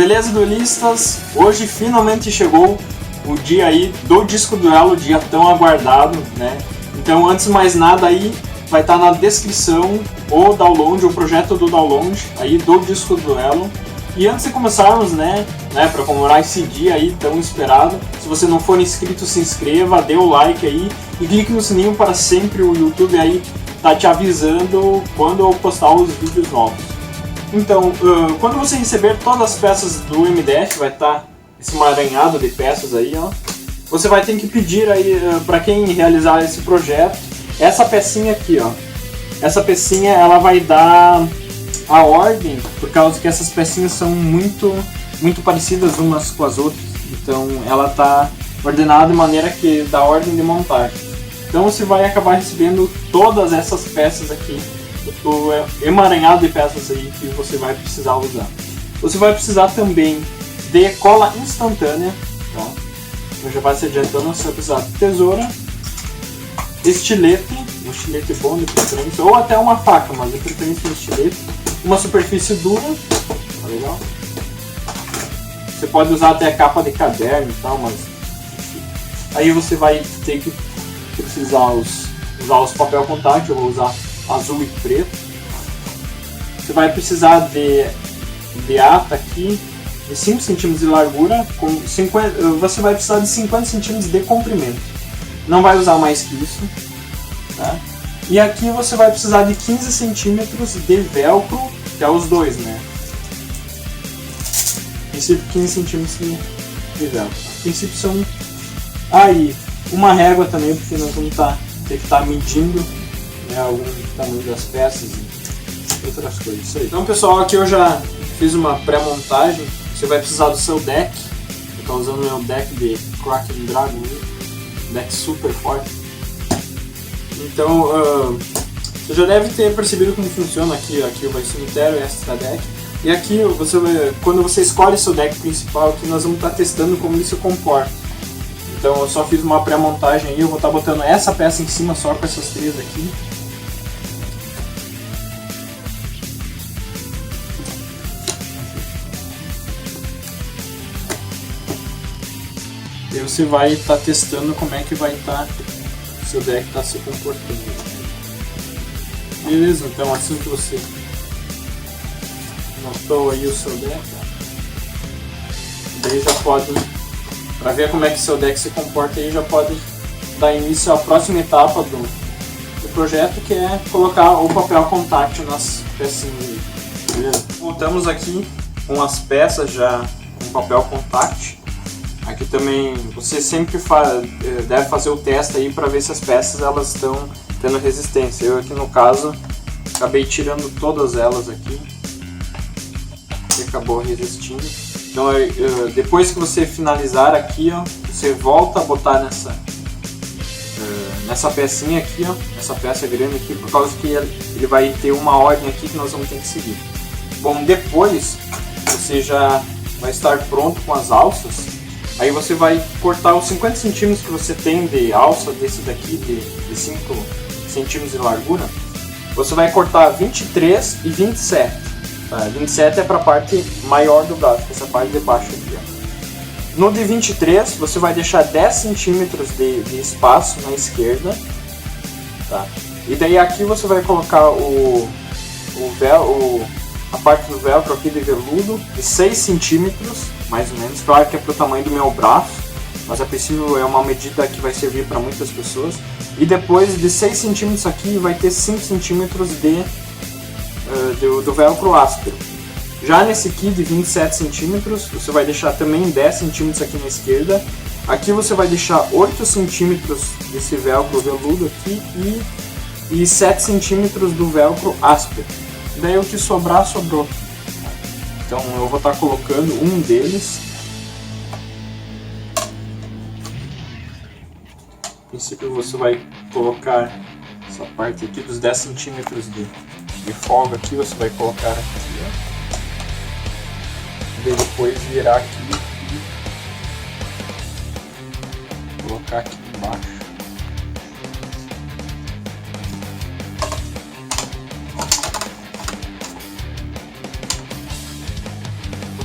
Beleza, duelistas? Hoje finalmente chegou o dia aí do Disco Duelo, o dia tão aguardado, né? Então, antes de mais nada aí, vai estar na descrição o download, o projeto do download aí do Disco Duelo. E antes de começarmos, né, para comemorar esse dia aí tão esperado, se você não for inscrito, se inscreva, dê o like aí e clique no sininho para sempre o YouTube aí tá te avisando quando eu postar os vídeos novos. Então, quando você receber todas as peças do MDF, vai estar esse emaranhado de peças aí, ó. Você vai ter que pedir aí para quem realizar esse projeto essa pecinha aqui, ó. Essa pecinha ela vai dar a ordem, por causa que essas pecinhas são muito parecidas umas com as outras. Então ela tá ordenada de maneira que dá ordem de montagem. Então você vai acabar recebendo todas essas peças aqui, o emaranhado de peças aí que você vai precisar usar. Você vai precisar também de cola instantânea, tá? Então já vai se adiantando, você vai precisar de tesoura, estilete, um estilete bom de preferência, ou até uma faca, mas de preferência um estilete, uma superfície dura, tá legal? Você pode usar até a capa de caderno e tal, mas enfim. Aí você vai ter que precisar usar os papel contact, eu vou usar azul e preto. Você vai precisar de ata aqui, de 5 cm de largura, você vai precisar de 50 cm de comprimento. Não vai usar mais que isso, tá? E aqui você vai precisar de 15 cm de velcro, que é os dois, né? A princípio 15 cm de velcro. A princípio são aí uma régua também, porque nós vamos ter que estar medindo, né, algum tamanho das peças e outras coisas. Isso aí. Então, pessoal, aqui eu já fiz uma pré-montagem. Você vai precisar do seu deck. Eu estou usando o meu deck de Kraken Dragon, deck super forte. Então, você já deve ter percebido como funciona aqui vai cemitério extra deck. E aqui, quando você escolhe seu deck principal, aqui nós vamos estar testando como ele se comporta. Então eu só fiz uma pré-montagem aí, eu vou estar botando essa peça em cima só com essas três aqui. E você vai estar testando como é que vai estar o seu deck tá se comportando. Beleza, então assim que você montou aí o seu deck, daí já pode, para ver como é que seu deck se comporta aí, já pode dar início à próxima etapa do projeto, que é colocar o papel contact nas pecinhas. Beleza? Voltamos aqui com as peças já com papel contact. Aqui também você sempre deve fazer o teste aí para ver se as peças elas estão tendo resistência. Eu aqui no caso acabei tirando todas elas aqui e acabou resistindo. Então depois que você finalizar aqui, ó, você volta a botar nessa pecinha aqui, ó, essa peça grande aqui, por causa que ele vai ter uma ordem aqui que nós vamos ter que seguir. Bom, depois você já vai estar pronto com as alças. Aí você vai cortar os 50 cm que você tem de alça desse daqui, de 5 cm de largura. Você vai cortar 23 e 27. Tá? 27 é para a parte maior do braço, essa parte de baixo aqui. Ó. No de 23 você vai deixar 10 cm de espaço na esquerda. Tá? E daí aqui você vai colocar a parte do velcro aqui de veludo de 6 cm, mais ou menos. Claro que é para o tamanho do meu braço, mas a princípio é uma medida que vai servir para muitas pessoas. E depois de 6 cm aqui vai ter 5 cm do velcro áspero. Já nesse aqui de 27 cm você vai deixar também 10 cm aqui na esquerda. Aqui você vai deixar 8 cm desse velcro veludo aqui e 7 cm do velcro áspero. Daí o que sobrar, sobrou. Então eu vou estar colocando um deles. A princípio você vai colocar essa parte aqui dos 10 centímetros de folga aqui, você vai colocar aqui, ó. E depois virar aqui e colocar aqui embaixo.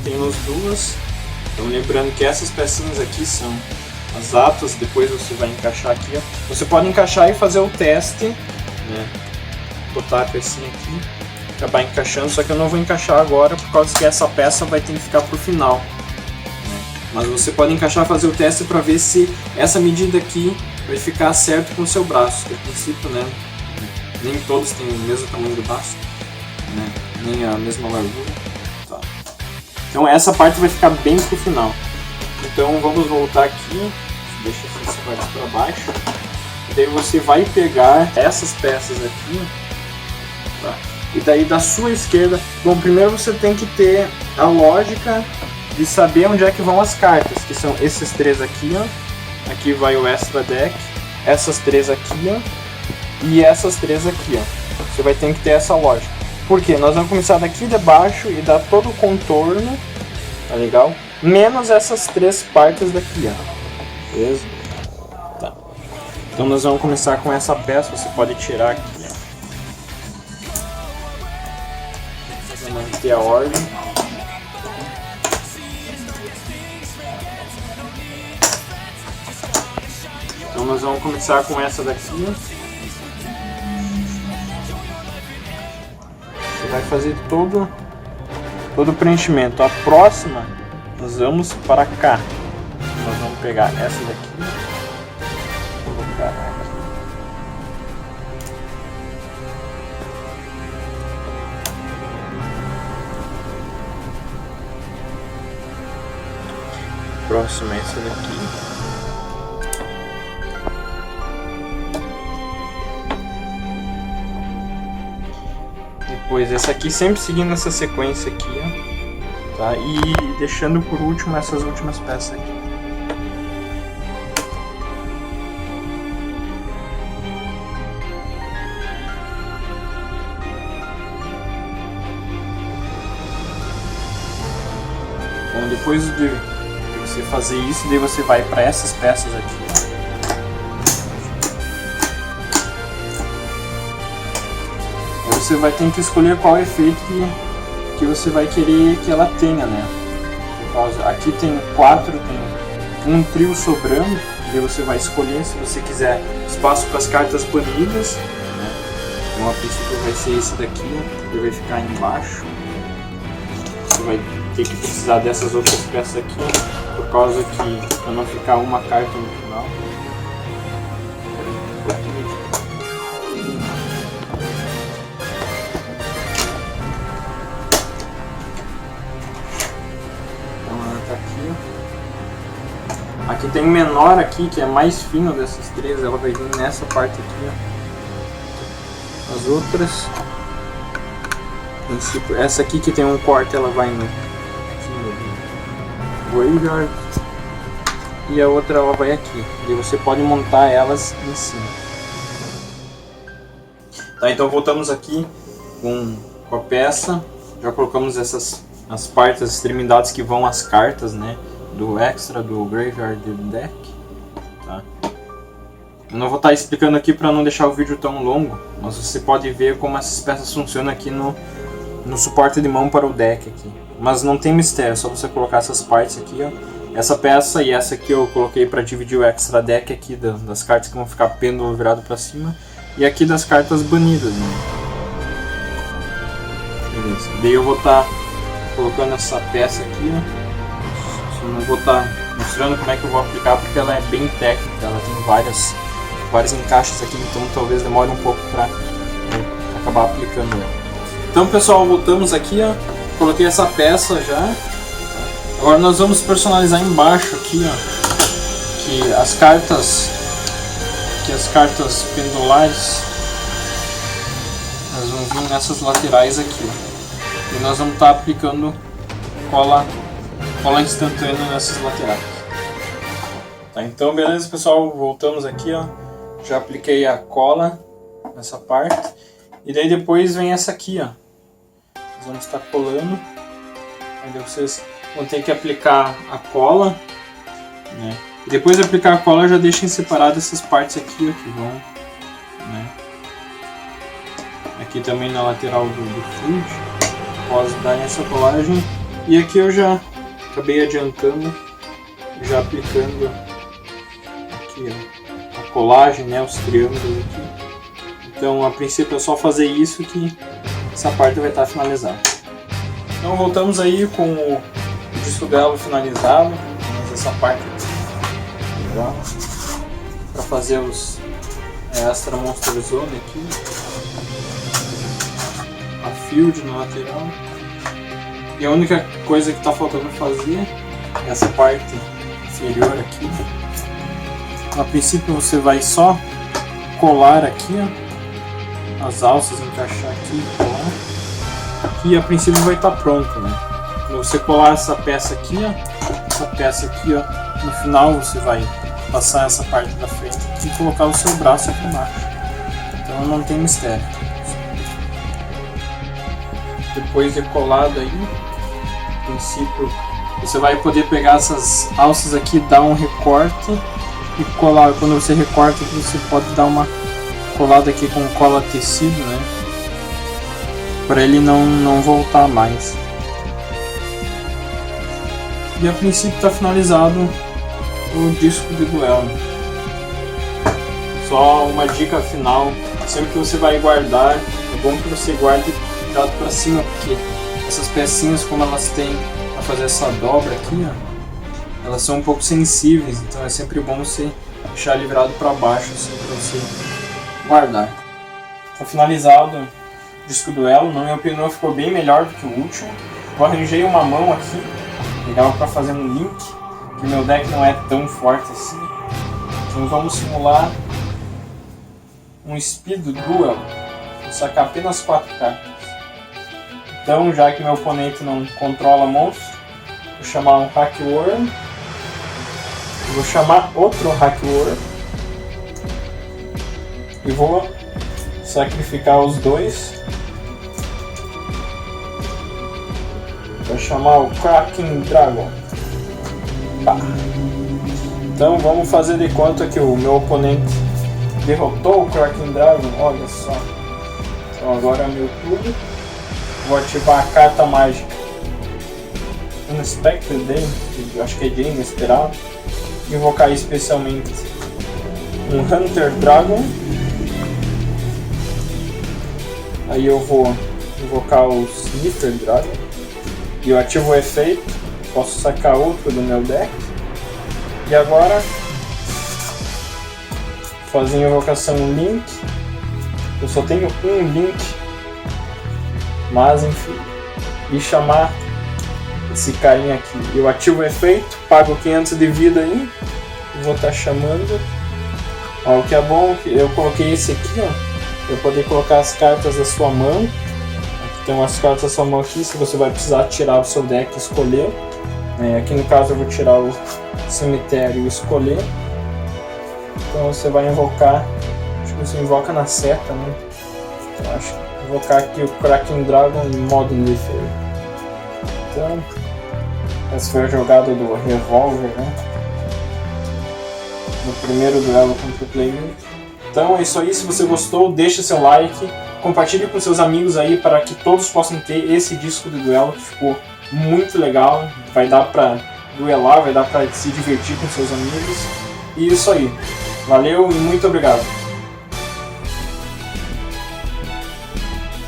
temos duas. Então lembrando que essas pecinhas aqui são as atas, depois você vai encaixar aqui, ó. Você pode encaixar e fazer o teste, né? Botar a pecinha aqui, acabar encaixando, só que eu não vou encaixar agora por causa que essa peça vai ter que ficar pro final, né? Mas você pode encaixar e fazer o teste para ver se essa medida aqui vai ficar certo com o seu braço. A princípio, né? Nem todos têm o mesmo tamanho do braço, né? Nem a mesma largura. Tá. Então essa parte vai ficar bem pro final. Então vamos voltar aqui, deixa essa parte para baixo. E daí você vai pegar essas peças aqui, tá? E daí da sua esquerda, bom, primeiro você tem que ter a lógica de saber onde é que vão as cartas, que são esses três aqui, ó. Aqui vai o extra deck, essas três aqui, ó, e essas três aqui, ó. Você vai ter que ter essa lógica. Por quê? Nós vamos começar daqui de baixo e dar todo o contorno, tá legal? Menos essas três partes daqui, ó. Beleza? Tá. Então nós vamos começar com essa peça, você pode tirar aqui, ó. Vou manter a ordem. Então nós vamos começar com essa daqui, ó. Você vai fazer todo o preenchimento. A próxima nós vamos para cá. Nós vamos pegar essa daqui, colocar aqui. Próxima é essa daqui. Depois essa aqui, sempre seguindo essa sequência aqui, ó, tá? E deixando por último essas últimas peças aqui. Bom, depois de você fazer isso, daí você vai para essas peças aqui. Você vai ter que escolher qual efeito que você vai querer que ela tenha, né? Por causa, aqui tem 4, tem um trio sobrando, e aí você vai escolher se você quiser espaço para as cartas banidas, né? Então a princípio vai ser esse daqui, ele vai ficar embaixo. Você vai ter que precisar dessas outras peças aqui, por causa que para não ficar uma carta no final. Aqui tem um menor aqui, que é mais fino dessas três, ela vai vir nessa parte aqui, ó. As outras, essa aqui que tem um corte, ela vai no graveyard, e a outra ela vai aqui, e você pode montar elas em cima. Tá, então voltamos aqui com a peça, já colocamos as partes, as extremidades que vão as cartas, né? Do extra, do graveyard e do deck, tá? Eu não vou estar explicando aqui para não deixar o vídeo tão longo, mas você pode ver como essas peças funcionam aqui no suporte de mão para o deck aqui. Mas não tem mistério, é só você colocar essas partes aqui, ó. Essa peça e essa aqui eu coloquei para dividir o extra deck aqui das cartas que vão ficar pêndulo virado para cima, e aqui das cartas banidas, né? Beleza. Daí eu vou estar colocando essa peça aqui, ó. Eu não vou estar mostrando como é que eu vou aplicar, porque ela é bem técnica, ela tem vários encaixes aqui, então talvez demore um pouco para acabar aplicando ela. Então pessoal, voltamos aqui, ó, coloquei essa peça já. Agora nós vamos personalizar embaixo aqui, ó, que as cartas pendulares, nós vamos vir nessas laterais aqui, ó, e nós vamos estar aplicando cola instantânea nessas laterais. Tá, então beleza pessoal, voltamos aqui, ó. Já apliquei a cola nessa parte, e daí depois vem essa aqui, ó. Nós vamos estar colando, aí vocês vão ter que aplicar a cola, né? E depois de aplicar a cola, já deixem separado essas partes aqui, ó, que vão, né? Aqui também na lateral do fluid, após dar essa colagem. E aqui eu já acabei adiantando, já aplicando aqui ó, a colagem, né, os triângulos aqui. Então a princípio é só fazer isso que essa parte vai estar finalizada. Então voltamos aí com o disco duelo finalizado, essa parte para fazer os extra monster zone aqui, a field na lateral. E a única coisa que está faltando fazer é essa parte inferior aqui. A princípio você vai só colar aqui, ó, as alças, encaixar aqui, colar. E a princípio vai estar pronto, né? Quando você colar essa peça aqui, ó, essa peça aqui, ó, no final você vai passar essa parte da frente aqui e colocar o seu braço aqui embaixo. Então não tem mistério. Depois de colado aí, a princípio você vai poder pegar essas alças aqui, dar um recorte e colar. Quando você recorta aqui, você pode dar uma colada aqui com cola tecido, né? Para ele não voltar mais. E a princípio está finalizado o disco de duelo. Só uma dica final: sempre que você vai guardar, é bom que você guarde virado para cima, porque essas pecinhas, como elas têm a fazer essa dobra aqui, ó, elas são um pouco sensíveis, então é sempre bom você deixar ele virado para baixo, assim, para você guardar. Está finalizado o disco duelo. Na minha opinião ficou bem melhor do que o último. Eu arranjei uma mão aqui, legal para fazer um link, que o meu deck não é tão forte assim. Então vamos simular um Speed Duel. Vou sacar apenas 4 cartas. Então, já que meu oponente não controla monstro, vou chamar um Hackworm. Vou chamar outro Hackworm. E vou sacrificar os dois. Vou chamar o Kraken Dragon. Pá. Então vamos fazer de conta que o meu oponente derrotou o Kraken Dragon. Olha só. Então agora é meu turno. Vou ativar a carta mágica Unexpected Day, que acho que é de inesperado. Invocar especialmente um Hunter Dragon. Aí eu vou invocar o Sniffer Dragon. E eu ativo o efeito. Posso sacar outro do meu deck. E agora fazer a invocação Link. Eu só tenho um Link, mas enfim. E chamar esse carinha aqui. Eu ativo o efeito, pago 500 de vida aí. E vou estar chamando. Ó, o que é bom, eu coloquei esse aqui, ó, para poder colocar as cartas da sua mão. Aqui tem umas cartas da sua mão aqui, se você vai precisar tirar o seu deck e escolher. Aqui no caso eu vou tirar o cemitério e escolher. Então você vai invocar, acho que você invoca na seta, né? Então acho que vou invocar aqui o Kraken Dragon em modo defesa. Então, essa foi a jogada do Revolver, né? No primeiro duelo contra o Playmate. Então é isso aí, se você gostou, deixa seu like, compartilhe com seus amigos aí para que todos possam ter esse disco de duelo que ficou muito legal. Vai dar pra duelar, vai dar pra se divertir com seus amigos. E isso aí, valeu e muito obrigado!